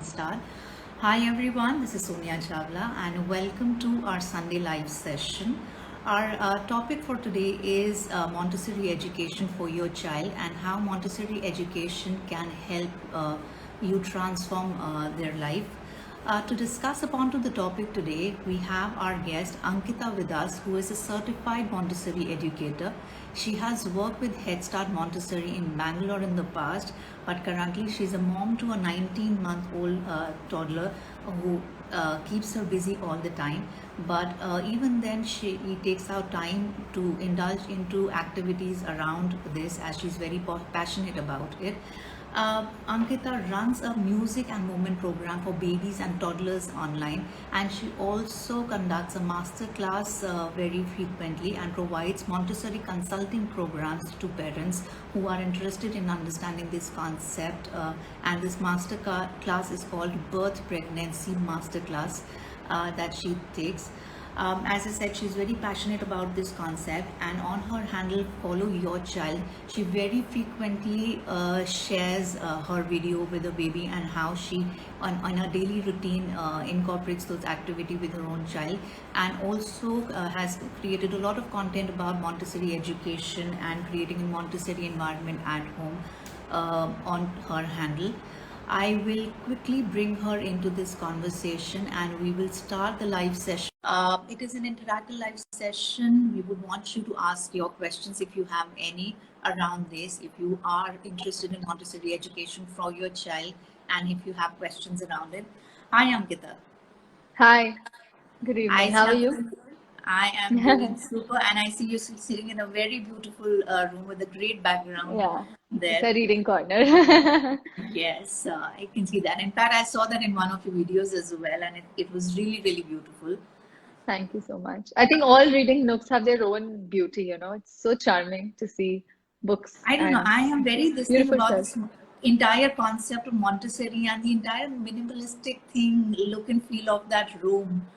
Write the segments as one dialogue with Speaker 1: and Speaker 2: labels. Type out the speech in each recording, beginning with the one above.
Speaker 1: start. Hi everyone, this is Sonia Chawla and welcome to our Sunday live session. Our topic for today is Montessori education for your child and how Montessori education can help you transform their life. To discuss upon to the topic today, we have our guest Ankita with us, who is a certified Montessori educator. She has worked with Head Start Montessori in Bangalore in the past, but currently she's a mom to a 19-month-old toddler who keeps her busy all the time. But even then, she takes out time to indulge into activities around this as she's very passionate about it. Ankita runs a music and movement program for babies and toddlers online, and she also conducts a master class very frequently and provides Montessori consulting programs to parents who are interested in understanding this concept. And this master class is called Birth Pregnancy Master Class that she takes. As I said, she's very passionate about this concept, and on her handle Follow Your Child, she very frequently shares her video with the baby and how she on a daily routine incorporates those activity with her own child, and also has created a lot of content about Montessori education and creating a Montessori environment at home on her handle. I will quickly bring her into this conversation and we will start the live session. It is an interactive live session. We would want you to ask your questions if you have any around this, if you are interested in Montessori education for your child, and if you have questions around it. Hi, Ankita.
Speaker 2: Hi, good
Speaker 1: I
Speaker 2: evening.
Speaker 1: see
Speaker 2: How are you?
Speaker 1: I am doing super, and I see you sitting in a very beautiful room with a great background
Speaker 2: Yeah, it's
Speaker 1: there.
Speaker 2: a reading corner.
Speaker 1: Yes, I can see that. In fact, I saw that in one of your videos as well, and it was really, really beautiful.
Speaker 2: Thank you so much. I think all reading nooks have their own beauty, It's so charming to see books
Speaker 1: I don't know.
Speaker 2: and
Speaker 1: I am very this thing
Speaker 2: beautiful
Speaker 1: about
Speaker 2: shelves.
Speaker 1: this entire concept of Montessori and the entire minimalistic thing, look and feel of that room.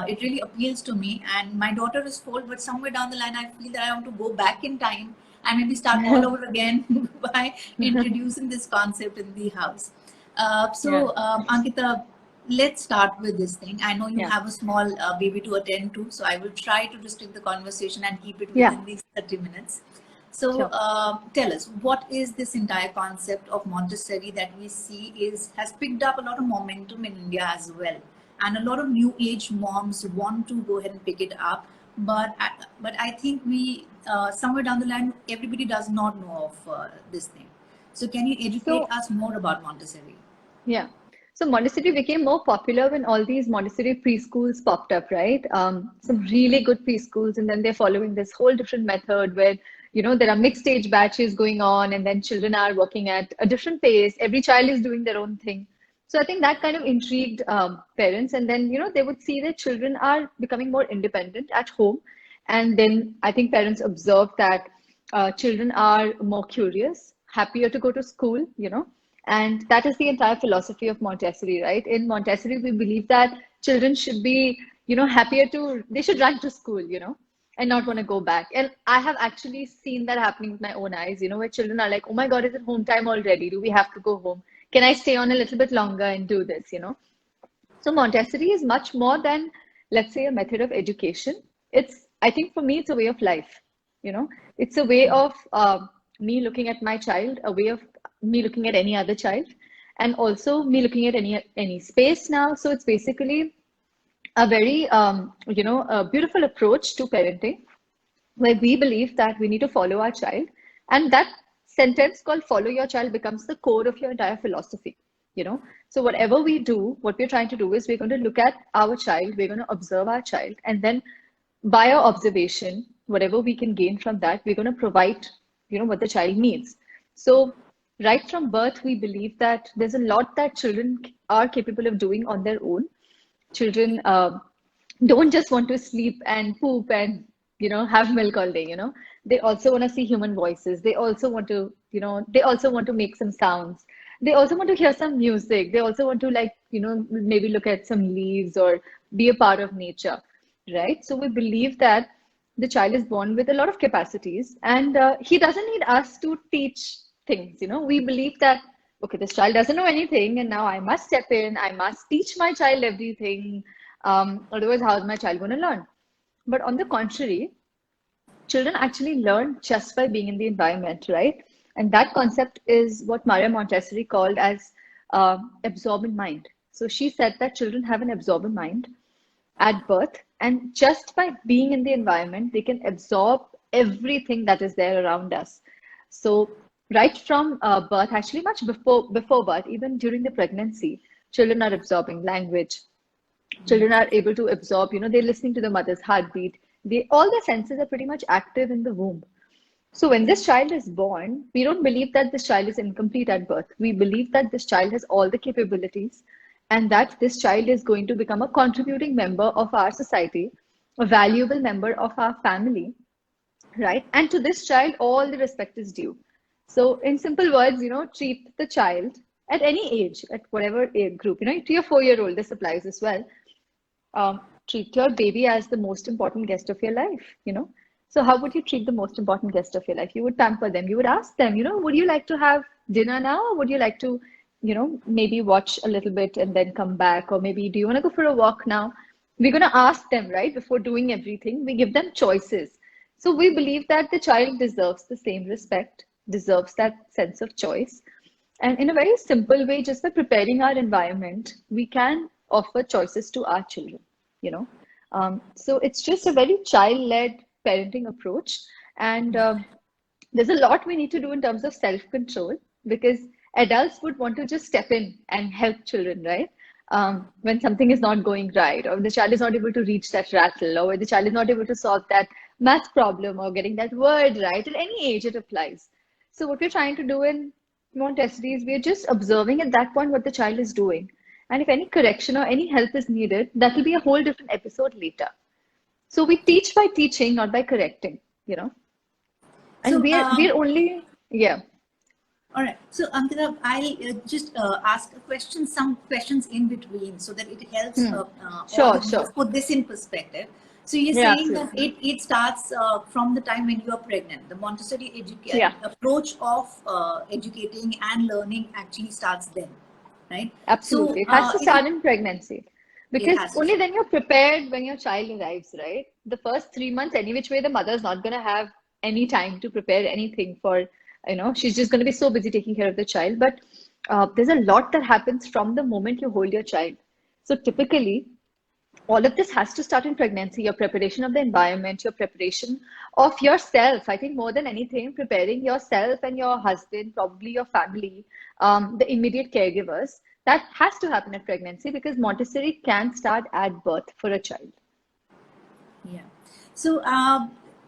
Speaker 1: It really appeals to me. And my daughter is 4, but somewhere down the line, I feel that I want to go back in time and maybe start all over again by introducing this concept in the house.
Speaker 2: Yeah,
Speaker 1: Ankita, let's start with this thing. I know you
Speaker 2: yeah,
Speaker 1: have a small baby to attend to, so I will try to restrict the conversation and keep it
Speaker 2: yeah,
Speaker 1: within these 30 minutes. So
Speaker 2: sure.
Speaker 1: tell us, what is this entire concept of Montessori that we see is has picked up a lot of momentum in India as well, and a lot of new age moms want to go ahead and pick it up, but I think we somewhere down the line everybody does not know of this thing. So can you educate
Speaker 2: So,
Speaker 1: us more about Montessori?
Speaker 2: yeah. So Montessori became more popular when all these Montessori preschools popped up, right? Some really good preschools, and then they're following this whole different method where, there are mixed age batches going on, and then children are working at a different pace. Every child is doing their own thing. So I think that kind of intrigued parents, and then, they would see their children are becoming more independent at home. And then I think parents observed that children are more curious, happier to go to school, and that is the entire philosophy of Montessori, right? In Montessori, we believe that children should be, they should run to school, and not want to go back. And I have actually seen that happening with my own eyes, where children are like, oh my God, is it home time already? Do we have to go home? Can I stay on a little bit longer and do this? So Montessori is much more than, let's say, a method of education. I think for me, it's a way of life. You know, it's a way of me looking at my child, a way of me looking at any other child, and also me looking at any space now. So it's basically a very, a beautiful approach to parenting where we believe that we need to follow our child. And that sentence called follow your child becomes the core of your entire philosophy, you know. So whatever we do, what we're trying to do is we're going to look at our child, we're going to observe our child, and then by our observation, whatever we can gain from that, we're going to provide, what the child needs. So right from birth, we believe that there's a lot that children are capable of doing on their own. Children don't just want to sleep and poop and have milk all day. They also want to see human voices. They also want to they also want to make some sounds. They also want to hear some music. They also want to, like, maybe look at some leaves or be a part of nature, right? So we believe that the child is born with a lot of capacities, and he doesn't need us to teach things. We believe that okay, this child doesn't know anything, and now I must step in, I must teach my child everything. Otherwise, how is my child going to learn? But on the contrary, children actually learn just by being in the environment, right? And that concept is what Maria Montessori called as absorbent mind. So she said that children have an absorbent mind at birth, and just by being in the environment, they can absorb everything that is there around us. So right from birth, actually much before birth, even during the pregnancy, children are absorbing language, children are able to absorb, they're listening to the mother's heartbeat. All their senses are pretty much active in the womb. So when this child is born, we don't believe that this child is incomplete at birth. We believe that this child has all the capabilities and that this child is going to become a contributing member of our society, a valuable member of our family, right? And to this child, all the respect is due. So, in simple words, treat the child at any age, at whatever age group, 3 or 4 year old, this applies as well. Treat your baby as the most important guest of your life. So, how would you treat the most important guest of your life? You would pamper them. You would ask them, would you like to have dinner now? Or would you like to, maybe watch a little bit and then come back? Or maybe, do you want to go for a walk now? We're going to ask them, right? Before doing everything, we give them choices. So, we believe that the child deserves the same respect, deserves that sense of choice. And in a very simple way, just by preparing our environment, we can offer choices to our children, you know. So it's just a very child-led parenting approach. And there's a lot we need to do in terms of self-control because adults would want to just step in and help children, right? When something is not going right, or the child is not able to reach that rattle, or the child is not able to solve that math problem or getting that word right, at any age it applies. So what we're trying to do in Montessori is we're just observing at that point what the child is doing. And if any correction or any help is needed, that will be a whole different episode later. So we teach by teaching, not by correcting. And
Speaker 1: So,
Speaker 2: we're only, yeah.
Speaker 1: all right. So, Ankita, I'll just ask a question, some questions in between, so that it helps
Speaker 2: Hmm.
Speaker 1: all the
Speaker 2: Sure,
Speaker 1: viewers
Speaker 2: sure.
Speaker 1: put this in perspective. So, you're
Speaker 2: Yeah,
Speaker 1: saying that
Speaker 2: absolutely.
Speaker 1: it starts from the time when you are pregnant. The Montessori
Speaker 2: Yeah,
Speaker 1: approach of educating and learning actually starts then, right?
Speaker 2: absolutely.
Speaker 1: So,
Speaker 2: It has to
Speaker 1: if
Speaker 2: start in pregnancy
Speaker 1: it
Speaker 2: because
Speaker 1: has to
Speaker 2: only
Speaker 1: start.
Speaker 2: then you're prepared when your child arrives, right? The first 3 months, any which way, the mother's not going to have any time to prepare anything for, she's just going to be so busy taking care of the child. But there's a lot that happens from the moment you hold your child. So typically, all of this has to start in pregnancy, your preparation of the environment, your preparation of yourself. I think more than anything, preparing yourself and your husband, probably your family, the immediate caregivers, that has to happen at pregnancy because Montessori can start at birth for a child.
Speaker 1: Yeah. So,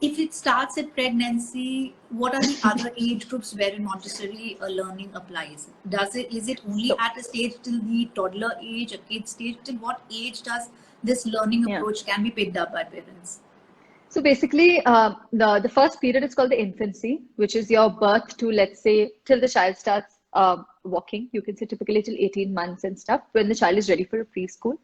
Speaker 1: if it starts at pregnancy, what are the other age groups wherein Montessori learning applies? Is it only
Speaker 2: So,
Speaker 1: at a stage till the toddler age, a kid stage? Till what age does this learning
Speaker 2: yeah.
Speaker 1: approach can be picked up by parents?
Speaker 2: So basically, the first period is called the infancy, which is your birth to, let's say, till the child starts walking. You can say typically till 18 months and stuff when the child is ready for a preschool.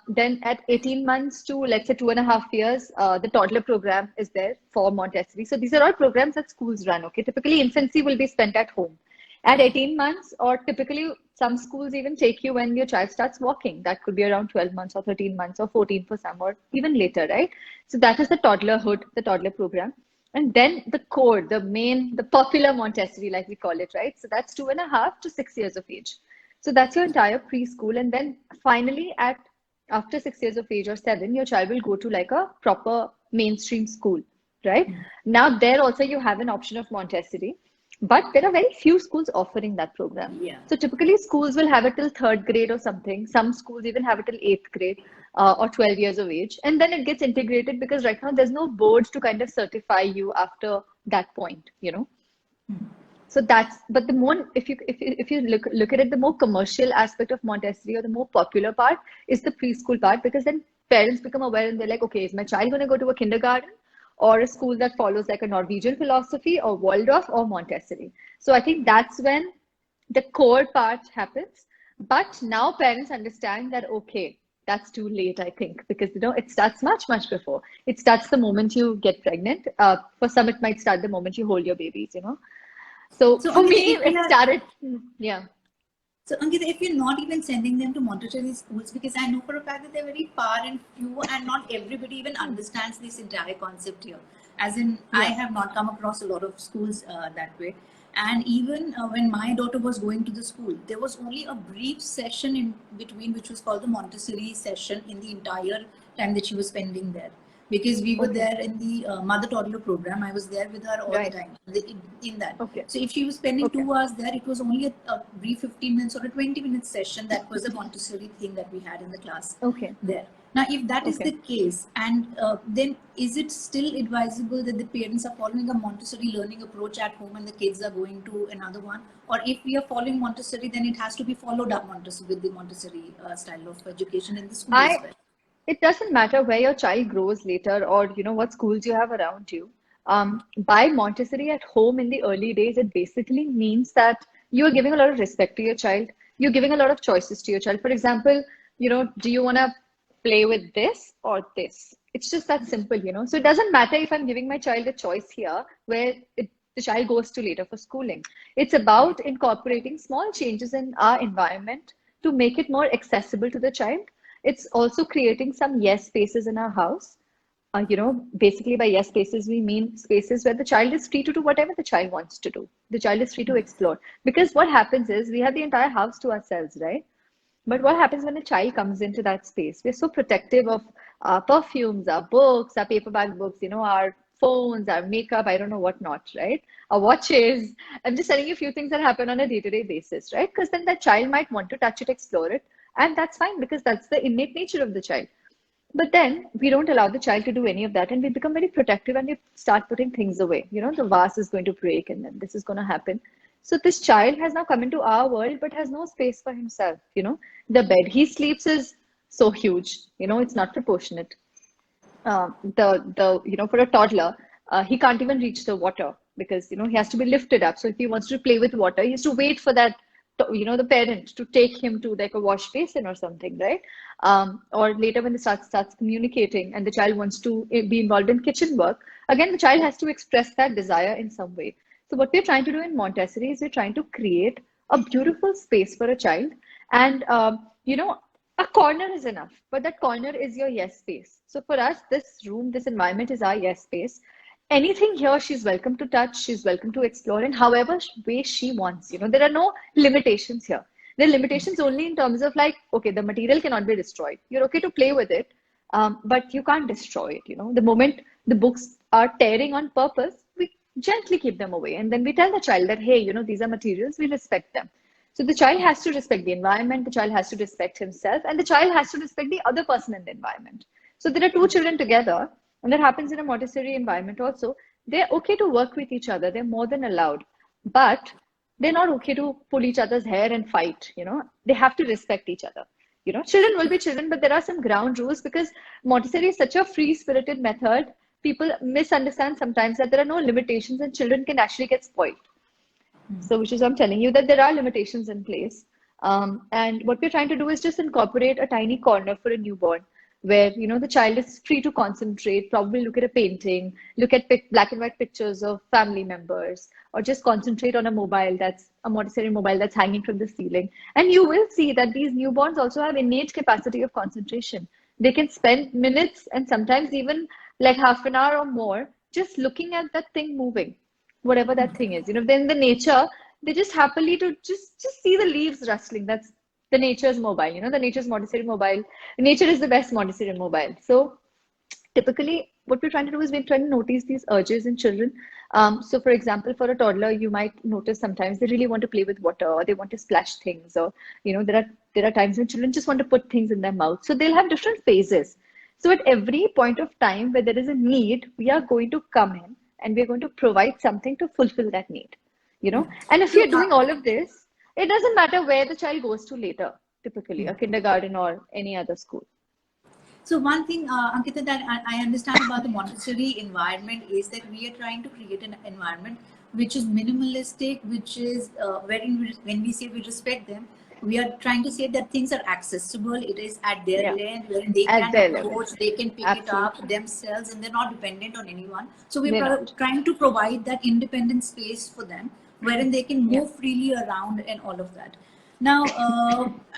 Speaker 2: Then at 18 months to, let's say, 2.5 years, the toddler program is there for Montessori. So these are all programs that schools run. Okay, typically infancy will be spent at home. At 18 months, or typically some schools even take you when your child starts walking. That could be around 12 months or 13 months or 14 for some, or even later, right? So that is the toddlerhood, the toddler program. And then the core, the main, the popular Montessori, like we call it, right? So that's 2.5 to 6 years of age. So that's your entire preschool. And then finally, at after 6 years of age or seven, your child will go to like a proper mainstream school, right? Now, there also you have an option of Montessori, but there are very few schools offering that program.
Speaker 1: Yeah.
Speaker 2: So typically, schools will have it till third grade or something. Some schools even have it till eighth grade or 12 years of age. And then it gets integrated because right now there's no boards to kind of certify you after that point. So that's, but the more, if you look at it, the more commercial aspect of Montessori or the more popular part is the preschool part because then parents become aware and they're like, okay, is my child going to go to a kindergarten or a school that follows like a Norwegian philosophy or Waldorf or Montessori? So I think that's when the core part happens. But now parents understand that, okay, that's too late, I think, because it starts much, much before. It starts the moment you get pregnant. For some, it might start the moment you hold your babies. So
Speaker 1: So
Speaker 2: for
Speaker 1: Ankita,
Speaker 2: me,
Speaker 1: if we
Speaker 2: it
Speaker 1: are
Speaker 2: started, yeah.
Speaker 1: So, Ankita, if you're not even sending them to Montessori schools, because I know for a fact that they're very far and few, and not everybody even understands this entire concept here. As in, I
Speaker 2: Yeah.
Speaker 1: have not come across a lot of schools that way. And even when my daughter was going to the school, there was only a brief session in between, which was called the Montessori session in the entire time that she was spending there, because we were
Speaker 2: Okay.
Speaker 1: there in the mother toddler program. I was there with her all the
Speaker 2: Right.
Speaker 1: time in that.
Speaker 2: Okay.
Speaker 1: So if she was spending
Speaker 2: Okay.
Speaker 1: 2 hours there, it was only a brief 15 minutes or a 20-minute session. That was the Montessori thing that we had in the class
Speaker 2: Okay.
Speaker 1: there. Now, if that is the
Speaker 2: Okay.
Speaker 1: case, and then is it still advisable that the parents are following a Montessori learning approach at home and the kids are going to another one? Or if we are following Montessori, then it has to be followed up Montessori with the Montessori style of education in the school as
Speaker 2: I
Speaker 1: well.
Speaker 2: It doesn't matter where your child grows later or what schools you have around you. By Montessori at home in the early days, it basically means that you are giving a lot of respect to your child. You're giving a lot of choices to your child. For example, do you want to play with this or this? It's just that simple. So it doesn't matter if I'm giving my child a choice here where the child goes to later for schooling. It's
Speaker 1: Right.
Speaker 2: about incorporating small changes in our environment to make it more accessible to the child. It's also creating some yes spaces in our house. Basically by yes spaces, we mean spaces where the child is free to do whatever the child wants to do. The child is free to explore. Because what happens is we have the entire house to ourselves, right? But what happens when a child comes into that space? We're so protective of our perfumes, our books, our paperback books, our phones, our makeup, I don't know what not, right? Our watches. I'm just telling you a few things that happen on a day-to-day basis, right? Because then that child might want to touch it, explore it, and that's fine because that's the innate nature of the child. But then we don't allow the child to do any of that, and we become very protective and we start putting things away. The vase is going to break, and then this is going to happen. So this child has now come into our world, but has no space for himself. The bed he sleeps is so huge. It's not proportionate. For a toddler, he can't even reach the water because he has to be lifted up. So if he wants to play with water, he has to wait for that the parent to take him to like a wash basin or something, right? Or later when the starts communicating and the child wants to be involved in kitchen work, again the child has to express that desire in some way. So what we're trying to do in Montessori is we're trying to create a beautiful space for a child, and a corner is enough, but that corner is your yes space. So for us, this room, this environment is our yes space. Anything here, she's welcome to touch, she's welcome to explore in however way she wants. There are no limitations here. There are limitations only in terms of like, okay, the material cannot be destroyed. You're okay to play with it, but you can't destroy it. The moment the books are tearing on purpose, we gently keep them away. And then we tell the child that, hey, these are materials, we respect them. So the child has to respect the environment, the child has to respect himself, and the child has to respect the other person in the environment. So there are two children together, and that happens in a Montessori environment also. They're okay to work with each other, they're more than allowed, but they're not okay to pull each other's hair and fight. They have to respect each other. Children will be children, but there are some ground rules because Montessori is such a free spirited method. People misunderstand sometimes that there are no limitations and children can actually get spoiled. So, which is I'm telling you that there are limitations in place. And what we're trying to do is just incorporate a tiny corner for a newborn where, the child is free to concentrate, probably look at a painting, look at black and white pictures of family members, or just concentrate on a Montessori mobile that's hanging from the ceiling. And you will see that these newborns also have innate capacity of concentration. They can spend minutes and sometimes even like half an hour or more just looking at that thing moving, whatever that thing is. Then the nature, they just happily to just see the leaves rustling. That's the nature's mobile. The nature's Montessori mobile. Nature is the best Montessori mobile. So typically, what we're trying to do is we're trying to notice these urges in children. So, for example, for a toddler, you might notice sometimes they really want to play with water, or they want to splash things, or there are times when children just want to put things in their mouth. So they'll have different phases. So at every point of time where there is a need, we are going to come in and we're going to provide something to fulfill that need. And if
Speaker 1: So,
Speaker 2: you're doing all of this, it doesn't matter where the child goes to later, typically a kindergarten or any other school.
Speaker 1: So one thing, Ankita, that I understand about the Montessori environment is that we are trying to create an environment which is minimalistic, which is when we say we respect them, we are trying to say that things are accessible. It is at their
Speaker 2: Yeah,
Speaker 1: length, wherein they
Speaker 2: at
Speaker 1: can
Speaker 2: their level.
Speaker 1: approach, they can pick it up
Speaker 2: Absolutely.
Speaker 1: themselves, and they're not dependent on anyone. So we're
Speaker 2: They're not.
Speaker 1: trying to provide that independent space for them, wherein they can
Speaker 2: Yeah.
Speaker 1: move freely around and all of that. Now,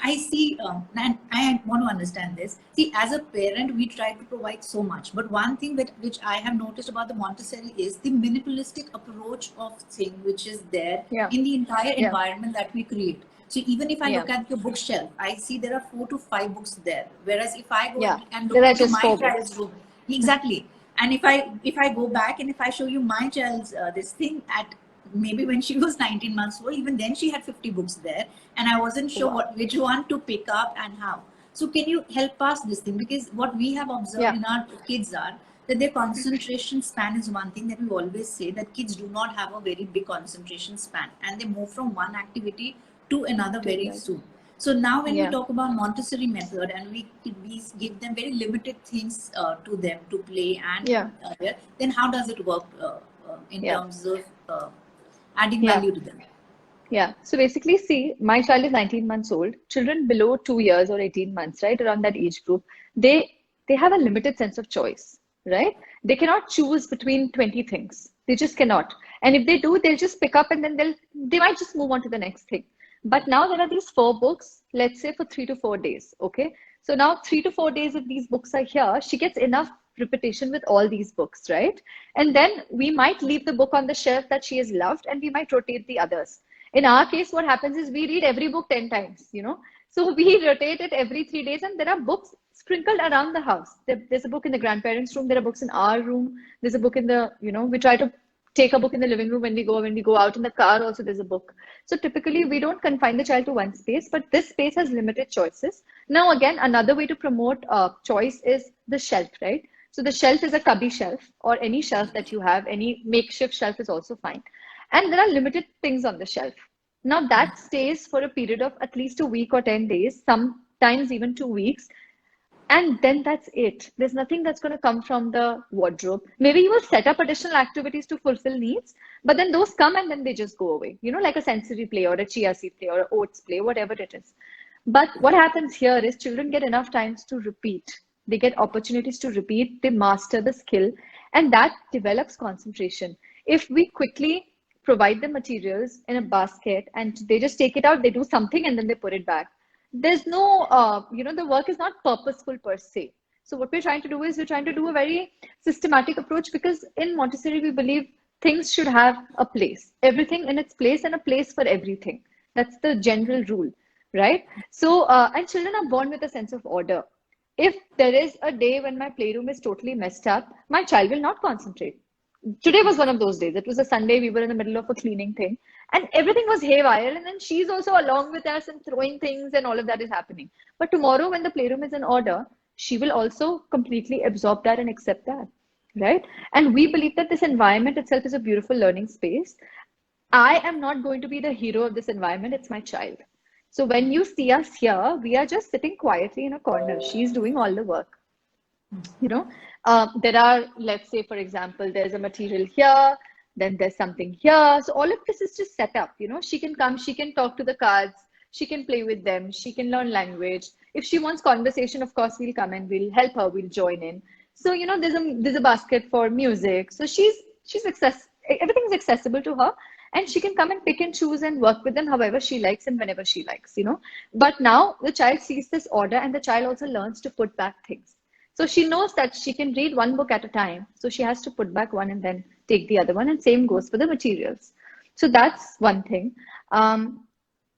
Speaker 1: I see, and I want to understand this. See, as a parent, we try to provide so much, but one thing that which I have noticed about the Montessori is the minimalistic approach of thing which is there
Speaker 2: Yeah.
Speaker 1: in the entire
Speaker 2: Yeah.
Speaker 1: environment that we create. So even if I
Speaker 2: Yeah.
Speaker 1: look at your bookshelf, I see there are 4 to 5 books there. Whereas if I go
Speaker 2: Yeah.
Speaker 1: and look
Speaker 2: There are
Speaker 1: into
Speaker 2: just
Speaker 1: my
Speaker 2: four
Speaker 1: child's
Speaker 2: books.
Speaker 1: room, exactly. And if I go back and if I show you my child's this thing at maybe when she was 19 months old, even then she had 50 books there, and I wasn't sure
Speaker 2: Wow.
Speaker 1: which one to pick up and how. So can you help us this thing? Because what we have observed
Speaker 2: Yeah.
Speaker 1: in our kids are that their concentration span is one thing that we always say that kids do not have a very big concentration span, and they move from one activity to another
Speaker 2: To
Speaker 1: very
Speaker 2: the other.
Speaker 1: soon. So now when we
Speaker 2: Yeah.
Speaker 1: talk about Montessori method and we give them very limited things to them to play and
Speaker 2: Yeah.
Speaker 1: then how does it work in
Speaker 2: Yeah.
Speaker 1: terms of adding
Speaker 2: Yeah.
Speaker 1: value to them?
Speaker 2: Yeah. So basically, see, my child is 19 months old. Children below 2 years or 18 months, right, around that age group, they they have a limited sense of choice, right? They cannot choose between 20 things. They just cannot. And if they do, they'll just pick up and then they might just move on to the next thing. But now there are these four books, let's say for 3 to 4 days. Okay. So now 3 to 4 days, if these books are here, she gets enough repetition with all these books, right? And then we might leave the book on the shelf that she has loved and we might rotate the others. In our case, what happens is we read every book 10 times, So we rotate it every 3 days, and there are books sprinkled around the house. There's a book in the grandparents' room, there are books in our room, there's a book in we try to take a book in the living room when we go out in the car, also there's a book. So typically we don't confine the child to one space, but this space has limited choices. Now, again, another way to promote choice is the shelf, right? So the shelf is a cubby shelf or any shelf that you have, any makeshift shelf is also fine. And there are limited things on the shelf. Now that stays for a period of at least a week or 10 days, sometimes even 2 weeks. And then that's it. There's nothing that's going to come from the wardrobe. Maybe you will set up additional activities to fulfill needs, but then those come and then they just go away, like a sensory play or a chia seed play or a oats play, whatever it is. But what happens here is children get enough times to repeat. They get opportunities to repeat, they master the skill, and that develops concentration. If we quickly provide the materials in a basket and they just take it out, they do something and then they put it back. There's no, the work is not purposeful per se. So what we're trying to do is we're trying to do a very systematic approach because in Montessori, we believe things should have a place, everything in its place and a place for everything. That's the general rule, right? So, and children are born with a sense of order. If there is a day when my playroom is totally messed up, my child will not concentrate. Today was one of those days. It was a Sunday. We were in the middle of a cleaning thing, and everything was haywire. And then she's also along with us and throwing things, and all of that is happening. But tomorrow, when the playroom is in order, she will also completely absorb that and accept that, right? And we believe that this environment itself is a beautiful learning space. I am not going to be the hero of this environment. It's my child. So when you see us here, we are just sitting quietly in a corner. She's doing all the work you know there are, let's say, for example, there's a material here, then there's something here, so all of this is just set up. She can come, she can talk to the cards, she can play with them, she can learn language. If she wants conversation, of course we'll come and we'll help her, we'll join in. So there's a basket for music, so she's everything's accessible to her, and she can come and pick and choose and work with them however she likes and whenever she likes. But now the child sees this order, and the child also learns to put back things. So she knows that she can read one book at a time. So she has to put back one and then take the other one. And same goes for the materials. So that's one thing.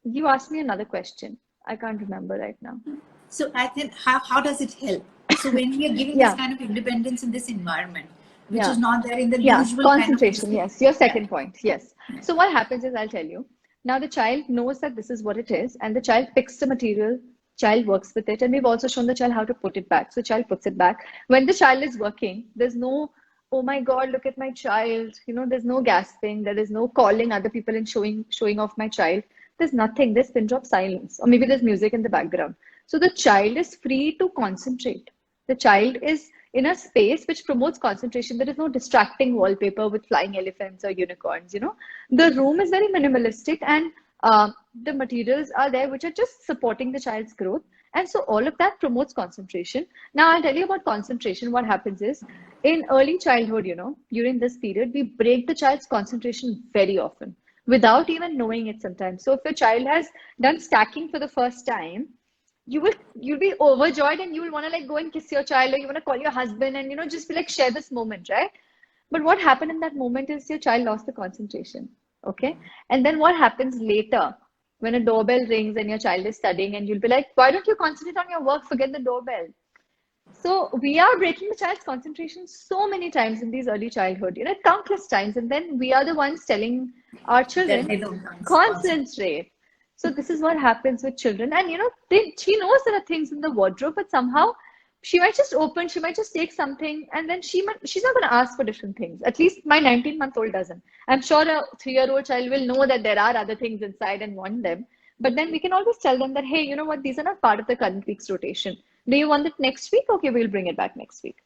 Speaker 2: You asked me another question. I can't remember right now.
Speaker 1: So I think how does it help? So when we are giving this
Speaker 2: Yeah,
Speaker 1: kind of independence in this environment, which
Speaker 2: yeah.
Speaker 1: is not there in the
Speaker 2: Yeah,
Speaker 1: usual kind of
Speaker 2: concentration.
Speaker 1: school.
Speaker 2: Yes, your
Speaker 1: Yeah.
Speaker 2: second point. Yes. So what happens is I'll tell you. Now the child knows that this is what it is, and the child picks the material, child works with it, and we've also shown the child how to put it back. So child puts it back. When the child is working, there's no, oh my God, look at my child. There's no gasping, there is no calling other people and showing off my child. There's nothing, there's pin drop silence, or maybe there's music in the background. So the child is free to concentrate. The child is in a space which promotes concentration. There is no distracting wallpaper with flying elephants or unicorns. The room is very minimalistic, and the materials are there which are just supporting the child's growth. And so all of that promotes concentration. Now, I'll tell you about concentration. What happens is in early childhood, during this period, we break the child's concentration very often. without even knowing it sometimes. So if your child has done stacking for the first time, you'll be overjoyed and you'll want to like go and kiss your child, or you want to call your husband and just be like share this moment, right? But what happened in that moment is your child lost the concentration. Okay. And then what happens later when a doorbell rings and your child is studying and you'll be like, why don't you concentrate on your work? Forget the doorbell. So we are breaking the child's concentration so many times in these early childhood, countless times. And then we are the ones telling our
Speaker 1: That
Speaker 2: children,
Speaker 1: they don't concentrate.
Speaker 2: concentrate. So this is what happens with children. And she knows there are things in the wardrobe, but somehow she might just take something, and then she's not going to ask for different things. At least my 19-month-old doesn't. I'm sure a 3-year-old child will know that there are other things inside and want them. But then we can always tell them that, hey, you know what, these are not part of the current week's rotation. Do you want it next week? Okay, we'll bring it back next week.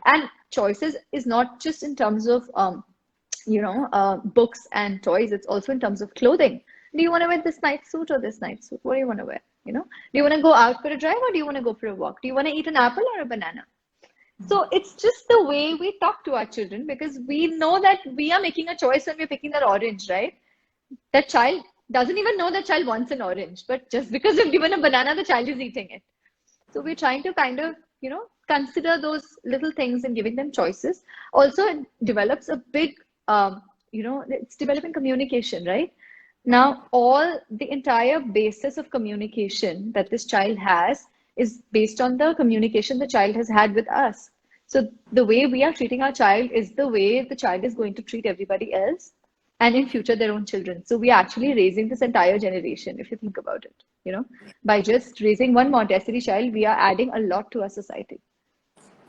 Speaker 2: And choices is not just in terms of books and toys. It's also in terms of clothing. Do you want to wear this night suit or this night suit? What do you want to wear? Do you want to go out for a drive or do you want to go for a walk? Do you want to eat an apple or a banana? So it's just the way we talk to our children, because we know that we are making a choice when we're picking that orange, right? That child doesn't even know that child wants an orange, but just because we've given a banana, the child is eating it. So we're trying to kind of, consider those little things and giving them choices. Also, it develops a big, it's developing communication, right? Now, the entire basis of communication that this child has is based on the communication the child has had with us. So the way we are treating our child is the way the child is going to treat everybody else, and in future their own children. So we are actually raising this entire generation, if you think about it. By just raising one Montessori child, we are adding a lot to our society.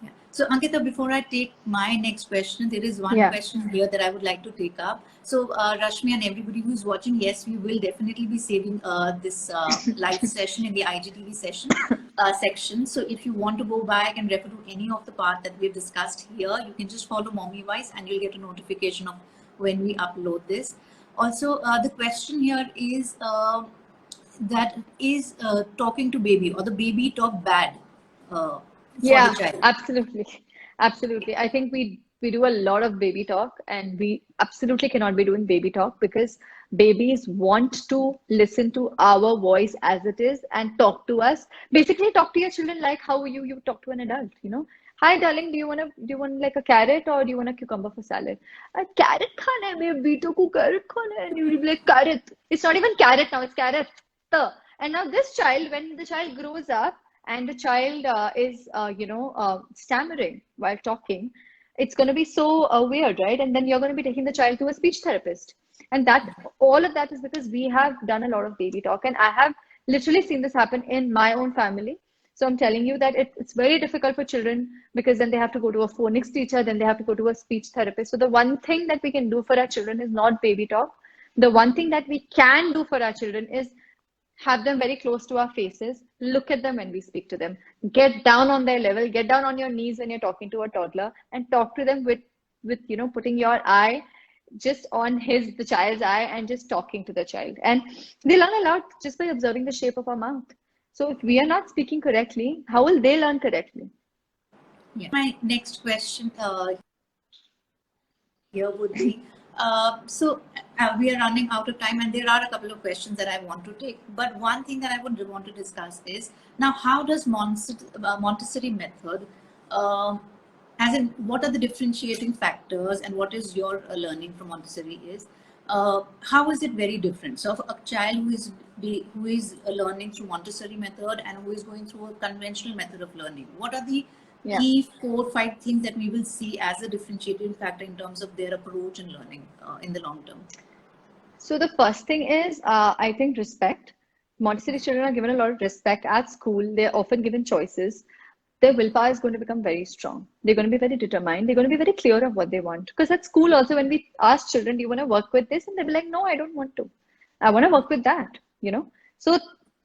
Speaker 1: Yeah. So Ankita, before I take my next question, there is one question here that I would like to take up. So Rashmi and everybody who's watching, yes, we will definitely be saving this live session in the IGTV section. So if you want to go back and refer to any of the part that we've discussed here, you can just follow Mommywise and you'll get a notification of when we upload this. Also, the question here is talking to baby, or the baby talk bad for the child?
Speaker 2: Absolutely. I think we do a lot of baby talk, and we absolutely cannot be doing baby talk, because babies want to listen to our voice as it is and talk to us. Basically, talk to your children like how you talk to an adult. Hi, darling, do you want like a carrot, or do you want a cucumber for salad? A carrot khana hai, mere beeto ko carrot khana hai. And you will be like, carrot. It's not even carrot now, it's carrot. And now this child, when the child grows up and the child is, stammering while talking, it's going to be so weird, right? And then you're going to be taking the child to a speech therapist. And all of that is because we have done a lot of baby talk. And I have literally seen this happen in my own family. So I'm telling you that it's very difficult for children, because then they have to go to a phonics teacher, then they have to go to a speech therapist. So the one thing that we can do for our children is not baby talk. The one thing that we can do for our children is have them very close to our faces, look at them when we speak to them, get down on their level, get down on your knees when you're talking to a toddler, and talk to them with putting your eye just on the child's eye and just talking to the child. And they learn a lot just by observing the shape of our mouth. So if we are not speaking correctly, how will they learn correctly?
Speaker 1: Yeah. My next question here would be, we are running out of time, and there are a couple of questions that I want to take. But one thing that I would want to discuss is, now, how does Montessori method, as in what are the differentiating factors, and what is your learning from Montessori is, how is it very different? So a child who is learning through Montessori method and who is going through a conventional method of learning, what are the key 4-5 things that we will see as a differentiating factor in terms of their approach and learning in the long term?
Speaker 2: So the first thing is, I think, respect. Montessori children are given a lot of respect at school. They're often given choices. Their willpower is going to become very strong. They're going to be very determined. They're going to be very clear of what they want. Because at school also, when we ask children, do you want to work with this? And they'll be like, no, I don't want to. I want to work with that, So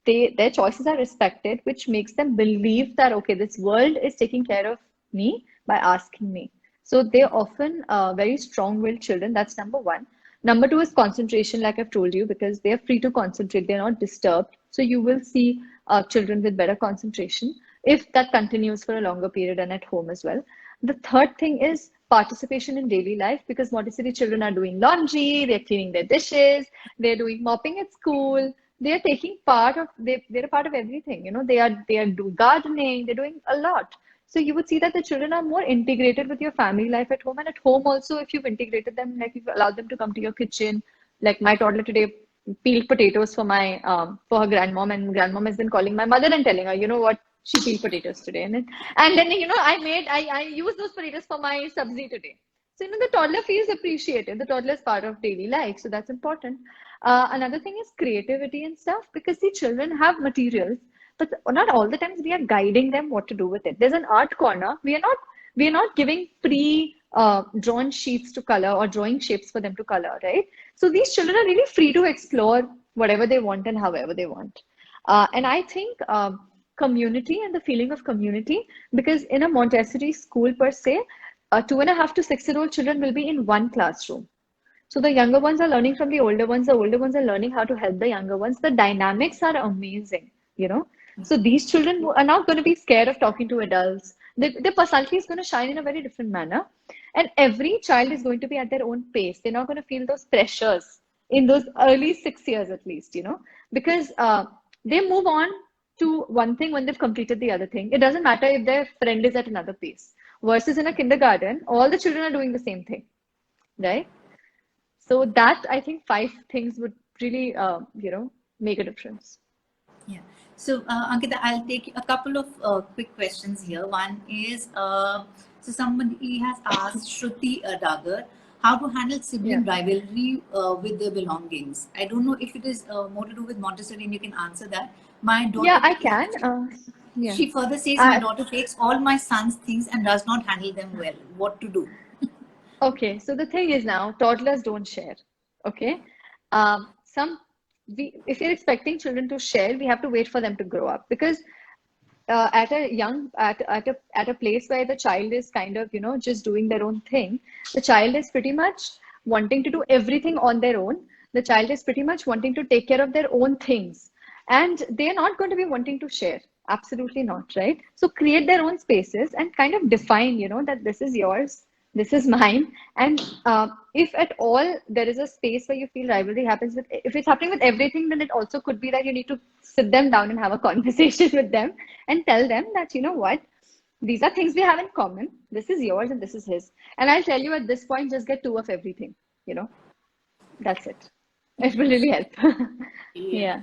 Speaker 2: their choices are respected, which makes them believe that, okay, this world is taking care of me by asking me. So they're often very strong-willed children. That's number one. Number two is concentration, like I've told you, because they're free to concentrate. They're not disturbed. So you will see children with better concentration if that continues for a longer period and at home as well. The third thing is participation in daily life, because Montessori children are doing laundry, they're cleaning their dishes, they're doing mopping at school, they're taking part of they're a part of everything, they are do gardening, they're doing a lot. So you would see that the children are more integrated with your family life at home, and at home also, if you've integrated them, like you've allowed them to come to your kitchen. Like my toddler today peeled potatoes for my for her grandmom, and grandmom has been calling my mother and telling her, you know what, she peeled potatoes today, and then I use those potatoes for my sabzi today. So the toddler feels appreciated. The toddler is part of daily life, so that's important. Another thing is creativity and stuff, because the children have materials, but not all the times we are guiding them what to do with it. There's an art corner. We are not giving pre drawn sheets to color or drawing shapes for them to color, right? So these children are really free to explore whatever they want and however they want. And I think community and the feeling of community, because in a Montessori school per se, 2.5 to 6-year-old children will be in one classroom. So the younger ones are learning from the older ones. The older ones are learning how to help the younger ones. The dynamics are amazing, you know. So these children are not going to be scared of talking to adults. Their personality is going to shine in a very different manner. And every child is going to be at their own pace. They're not going to feel those pressures in those early 6 years at least, because they move on to one thing when they've completed the other thing. It doesn't matter if their friend is at another pace. Versus in a kindergarten, all the children are doing the same thing, right? So that, I think, 5 things would really, make a difference.
Speaker 1: Yeah. So, Ankita, I'll take a couple of quick questions here. One is, so somebody has asked Shruti Dagar how to handle sibling
Speaker 2: Yeah.
Speaker 1: rivalry with their belongings. I don't know if it is more to do with Montessori, and you can answer that. My
Speaker 2: Yeah,
Speaker 1: daughter,
Speaker 2: I can. Yeah.
Speaker 1: she further says, my
Speaker 2: Uh,
Speaker 1: daughter takes all my son's things and does not handle them well. What to do?
Speaker 2: okay. So the thing is now, toddlers don't share. Okay. Some if you're expecting children to share, we have to wait for them to grow up, because at a place where the child is kind of just doing their own thing, the child is pretty much wanting to do everything on their own. The child is pretty much wanting to take care of their own things, and they're not going to be wanting to share. Absolutely not, right? So create their own spaces and kind of define, that this is yours, this is mine. And if at all there is a space where you feel rivalry happens with, if it's happening with everything, then it also could be that you need to sit them down and have a conversation with them and tell them that, you know what, these are things we have in common. This is yours and this is his. And I'll tell you, at this point, just get two of everything, you know, that's it. It will really help.
Speaker 1: Yeah.
Speaker 2: Yeah.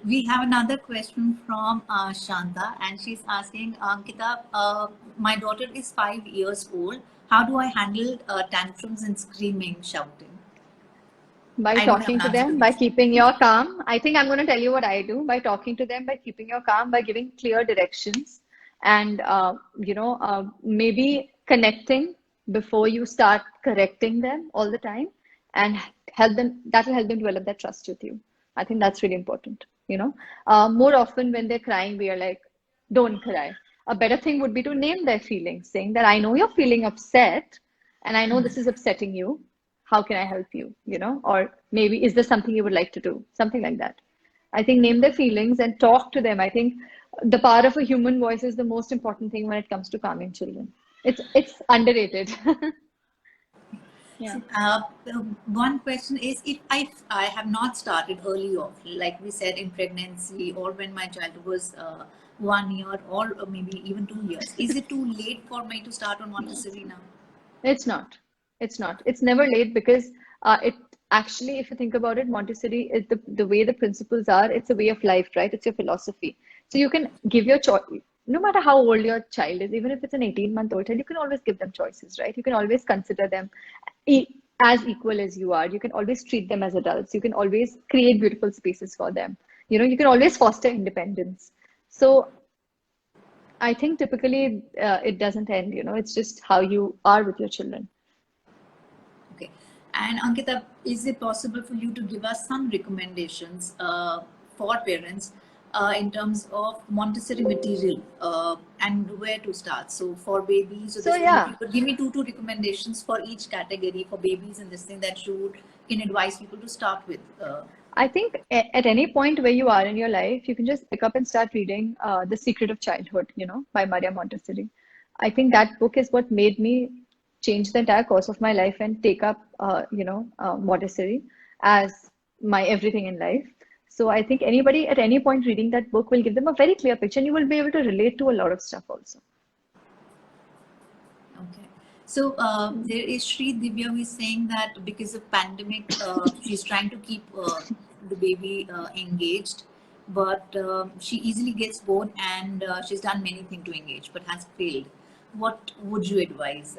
Speaker 1: We have another question from Shanta, and she's asking, Ankita, my daughter is 5 years old. How do I handle tantrums and screaming, shouting?
Speaker 2: By
Speaker 1: I don't have
Speaker 2: talking
Speaker 1: an
Speaker 2: to
Speaker 1: answer to
Speaker 2: them, by
Speaker 1: this.
Speaker 2: keeping your calm. I think I'm going to tell you what I do. By talking to them, by keeping your calm, by giving clear directions, and maybe connecting before you start correcting them all the time, and help them. That will help them develop that trust with you. I think that's really important. More often when they're crying, we are like, "Don't cry." A better thing would be to name their feelings, saying that I know you're feeling upset, and I know this is upsetting you. How can I help you? Or maybe, is there something you would like to do? Something like that. I think name their feelings and talk to them. I think the power of a human voice is the most important thing when it comes to calming children. It's underrated. Yeah.
Speaker 1: So, one question is, if I have not started early off, like we said, in pregnancy, or when my child was 1 year, or maybe even 2 years, is it too late for me to start on Montessori now?
Speaker 2: It's not. It's not. It's never late, because it actually, if you think about it, Montessori is the way the principles are. It's a way of life, right? It's your philosophy. So you can give your choice, no matter how old your child is, even if it's an 18-month-old child, you can always give them choices, right? You can always consider them e- as equal as you are. You can always treat them as adults. You can always create beautiful spaces for them. You can always foster independence. So I think typically it doesn't end, it's just how you are with your children.
Speaker 1: Okay. And Ankita, is it possible for you to give us some recommendations for parents in terms of Montessori material and where to start? So for babies, so
Speaker 2: So
Speaker 1: this thing, if you
Speaker 2: yeah,
Speaker 1: could give me two recommendations for each category for babies and this thing that you can advise people to start with.
Speaker 2: I think at any point where you are in your life, you can just pick up and start reading The Secret of Childhood, by Maria Montessori. I think that book is what made me change the entire course of my life and take up, Montessori as my everything in life. So I think anybody at any point reading that book will give them a very clear picture, and you will be able to relate to a lot of stuff also.
Speaker 1: Okay. So there is Shri Divya who is saying that because of pandemic, she's trying to keep the baby engaged, but she easily gets bored, and she's done many things to engage, but has failed. What would you advise?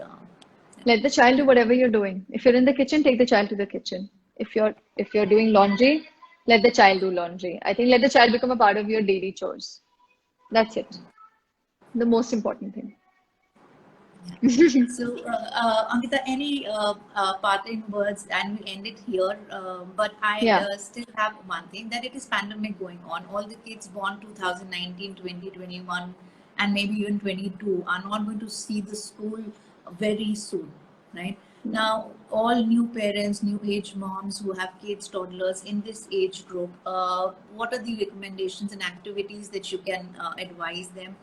Speaker 2: Let the child do whatever you're doing. If you're in the kitchen, take the child to the kitchen. If you're doing laundry, let the child do laundry. I think let the child become a part of your daily chores. That's it. The most important thing.
Speaker 1: So, Ankita, any parting words, and we end it here. But I
Speaker 2: Yeah.
Speaker 1: still have one thing, that it is pandemic going on. All the kids born 2019, 2021, and maybe even 22 are not going to see the school very soon, right? Now, all new parents, new age moms who have kids, toddlers in this age group, what are the recommendations and activities that you can advise them,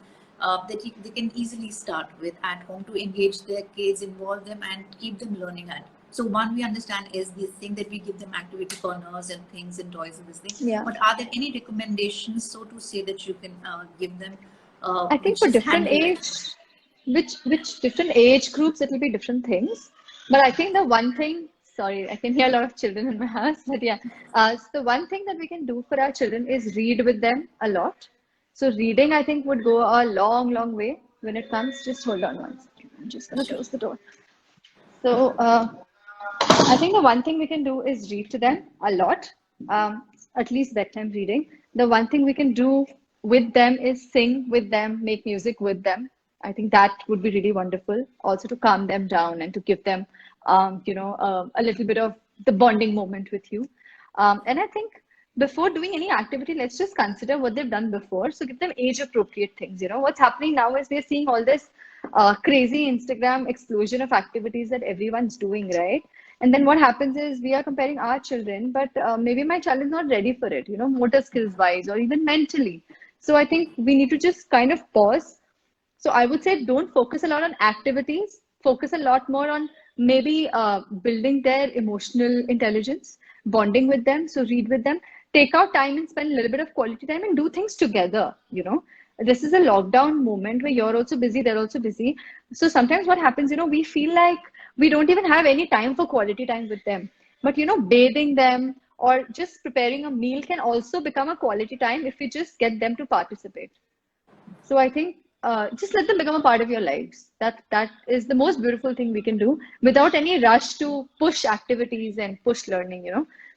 Speaker 1: they can easily start with at home to engage their kids, involve them, and keep them learning at? So one we understand is this thing that we give them activity corners and things and toys and this thing.
Speaker 2: Yeah.
Speaker 1: But are there any recommendations, so to say, that you can give them,
Speaker 2: I think
Speaker 1: which
Speaker 2: for
Speaker 1: just
Speaker 2: different
Speaker 1: handle
Speaker 2: age,
Speaker 1: it?
Speaker 2: which different age groups, it will be different things. But I think the one thing, sorry, I can hear a lot of children in my house, but yeah. So the one thing that we can do for our children is read with them a lot. So reading, I think, would go a long, long way when it comes. Just hold on one second. I'm just gonna
Speaker 1: Sure.
Speaker 2: close the door. So I think the one thing we can do is read to them a lot, at least bedtime reading. The one thing we can do with them is sing with them, make music with them. I think that would be really wonderful. Also to calm them down and to give them, a little bit of the bonding moment with you. And I think before doing any activity, let's just consider what they've done before. So give them age appropriate things. You know, what's happening now is we're seeing all this crazy Instagram explosion of activities that everyone's doing, right? And then what happens is we are comparing our children, but maybe my child is not ready for it, motor skills wise or even mentally. So I think we need to just kind of pause. So I would say don't focus a lot on activities, focus a lot more on maybe building their emotional intelligence, bonding with them. So read with them, take out time and spend a little bit of quality time and do things together, This is a lockdown moment where you're also busy, they're also busy. So sometimes what happens, we feel like we don't even have any time for quality time with them. But, bathing them or just preparing a meal can also become a quality time if we just get them to participate. So I think just let them become a part of your lives. That is the most beautiful thing we can do without any rush to push activities and push learning.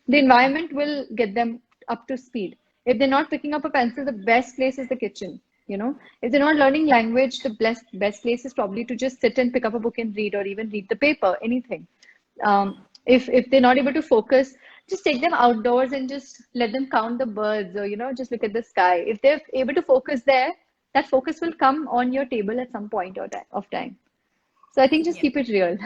Speaker 2: The environment will get them up to speed. If they're not picking up a pencil, the best place is the kitchen. If they're not learning language, the best place is probably to just sit and pick up a book and read, or even read the paper, anything. If they're not able to focus, just take them outdoors and just let them count the birds, or just look at the sky. If they're able to focus there, that focus will come on your table at some point of time. So I think just
Speaker 1: Yeah.
Speaker 2: keep it real.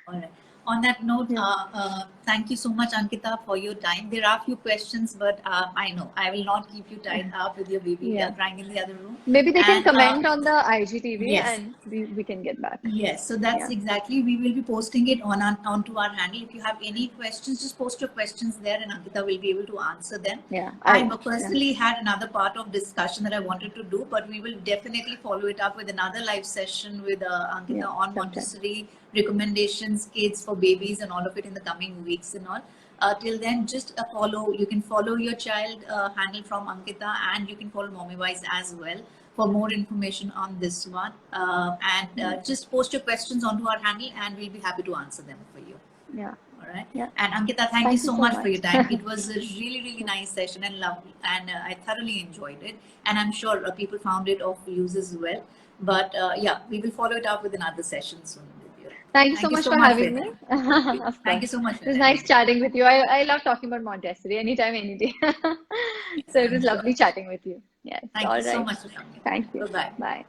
Speaker 1: All right. On that note,
Speaker 2: Yeah.
Speaker 1: thank you so much, Ankita, for your time. There are a few questions, but I know I will not keep you tied up with your baby
Speaker 2: Yeah.
Speaker 1: crying in the other room.
Speaker 2: Maybe they can
Speaker 1: And
Speaker 2: comment on the IGTV
Speaker 1: yes,
Speaker 2: and we can get back.
Speaker 1: yes, so that's
Speaker 2: Yeah.
Speaker 1: exactly. We will be posting it onto our handle. If you have any questions, just post your questions there, and Ankita will be able to answer them.
Speaker 2: Yeah.
Speaker 1: I
Speaker 2: Yeah.
Speaker 1: personally had another part of discussion that I wanted to do, but we will definitely follow it up with another live session with Ankita
Speaker 2: Yeah.
Speaker 1: on
Speaker 2: Sometime.
Speaker 1: Montessori recommendations, kids for babies, and all of it in the coming weeks and all. Till then, just follow. You can follow your child handle from Ankita, and you can follow Mommy Wise as well for more information on this one. And
Speaker 2: Yeah.
Speaker 1: just post your questions onto our handle, and we'll be happy to answer them for you.
Speaker 2: Yeah.
Speaker 1: All right.
Speaker 2: Yeah.
Speaker 1: And Ankita, thank you
Speaker 2: Thank you
Speaker 1: so
Speaker 2: so
Speaker 1: much for
Speaker 2: much.
Speaker 1: your time. It was a really, really nice session and lovely, and I thoroughly enjoyed it. And I'm sure people found it of use as well. But yeah, we will follow it up with another session soon with you.
Speaker 2: Thank you so
Speaker 1: Thank you
Speaker 2: much
Speaker 1: so
Speaker 2: for
Speaker 1: much for
Speaker 2: having
Speaker 1: your
Speaker 2: me.
Speaker 1: time.
Speaker 2: Of
Speaker 1: Thank you
Speaker 2: course.
Speaker 1: so much for
Speaker 2: It
Speaker 1: your
Speaker 2: was
Speaker 1: time,
Speaker 2: nice
Speaker 1: Ankita.
Speaker 2: chatting with you. I love talking about Montessori anytime, any day.
Speaker 1: Yes,
Speaker 2: So it
Speaker 1: I'm
Speaker 2: was
Speaker 1: sure.
Speaker 2: lovely chatting with you. Yes.
Speaker 1: Thank you
Speaker 2: All
Speaker 1: so
Speaker 2: right.
Speaker 1: much for coming.
Speaker 2: Thank you.
Speaker 1: Bye bye.
Speaker 2: Bye.